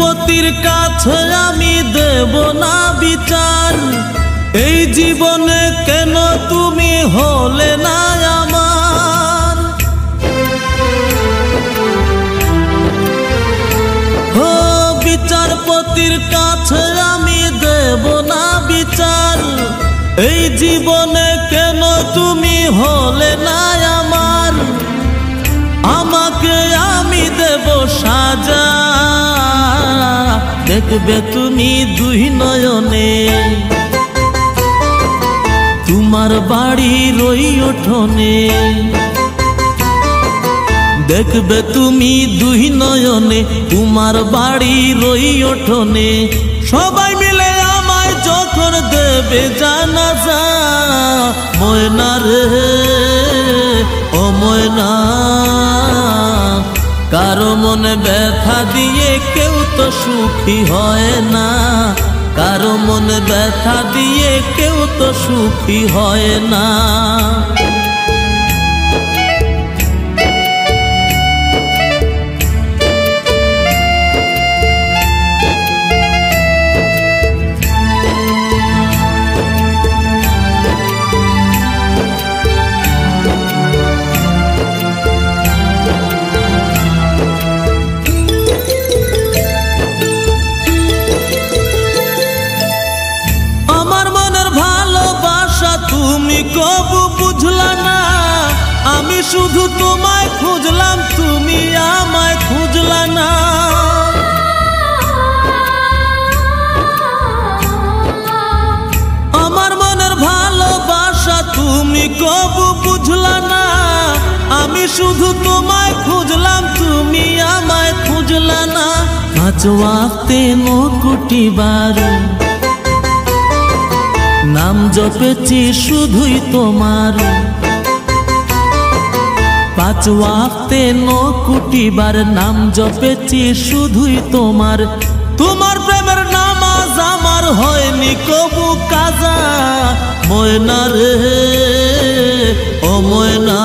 বিচারপতির কাছে আমি দেব না বিচার, এই জীবনে কেন তুমি হলে না আমার। ও বিচারপতির কাছে আমি দেব না বিচার, এই জীবনে কেন তুমি হলে না আমার। আমাকে আমি দেব সাজা, দেখবে তুমি দুই নয়নে, তোমার বাড়ির ওই উঠোনে। দেখবে তুমি দুই নয়নে, তোমার বাড়ির ওই উঠোনে। সবাই মিলে আমায় যখন দেবে জানাজা, ময়না রে ও ময়না, কারো মনে ব্যথা দিয়ে কেউ তো সুখী হয় না, কারো মনে ব্যথা দিয়ে কেউ তো সুখী হয় না। তুমি কবু বুঝলা না, আমি শুধু তোমায় খুঁজলাম, তুমি আমায় খুঁজলা না। আমার মনের ভালোবাসা তুমি কবু বুঝলা না, আমি শুধু তোমায় খুঁজলাম, তুমি আমায় খুঁজলা না। পাঁচ ওয়াক্তে 9 কোটি বার নাম জপেছি শুধুই তোমার, 5 ওয়াক্তে 9 কোটি বার নাম জপেছি শুধুই তোমার। তোমার প্রেমের নামাজ আমার হয়নি কবু কাজা, ময়না রে ও ময়না,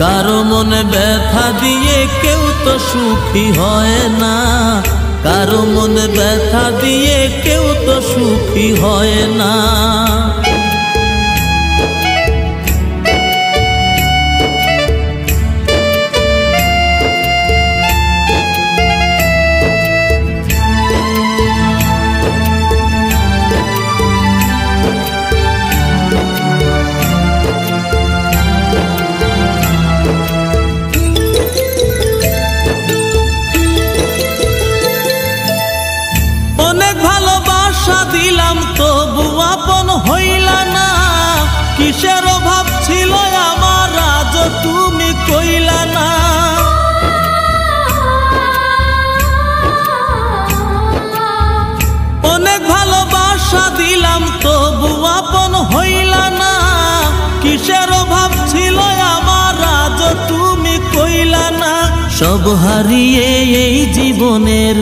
কারো মনে ব্যথা দিয়ে কেউ তো সুখী হয় না, কারো মনে ব্যথা দিয়ে কেউ তো সুখী হয় না। অনেক ভালোবাসা দিলাম তবু আপন হইলা না, কিসের অভাব ছিল আমার আজ তুমি কইলা না। অনেক ভালোবাসা দিলাম তবু আপন হইলা না, কিসের অভাব ছিল আমার আজ তুমি কইলা না। সব হারিয়ে এই জীবনের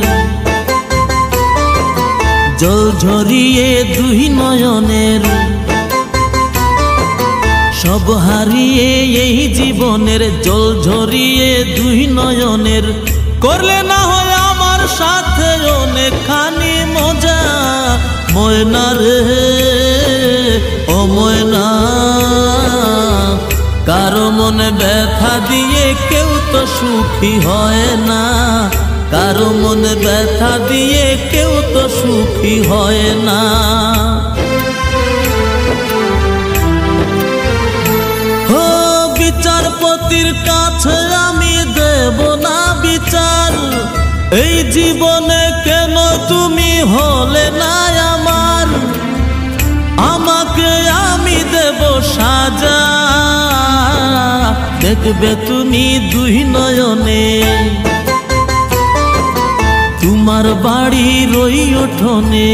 জল ঝরিয়ে দুই নয়নের, সব হারিয়ে এই জীবনের জল ঝরিয়ে দুই নয়নের। করলে না হয় আমার সাথে অনেকখানি মজা, ময়না রে ও ময়না, কারো মনে ব্যথা দিয়ে কেউ তো সুখী হয় না, কারো মনে ব্যথা দিয়ে কেউ তো সুখী হয় না। ও বিচারপতির কাছে আমি দেব না বিচার, এই জীবনে কেন তুমি হলে না আমার। আমাকে আমি দেব সাজা, দেখবে তুমি দুই নয়নে, তোমার বাড়ির ওই উঠোনে।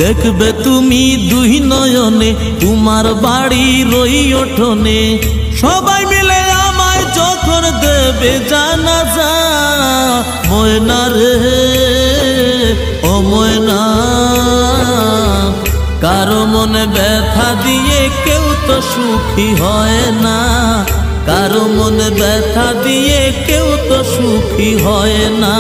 দেখবে তুমি দুই নয়নে, তোমার বাড়ির ওই উঠোনে। সবাই মিলে আমায় যখন দেবে জানাজা, ময়না রে ও ময়না, কারো মনে ব্যথা দিয়ে কেউ তো সুখী হয় না, কারো মনে ব্যথা দিয়ে কেউ তো সুখী হয় না।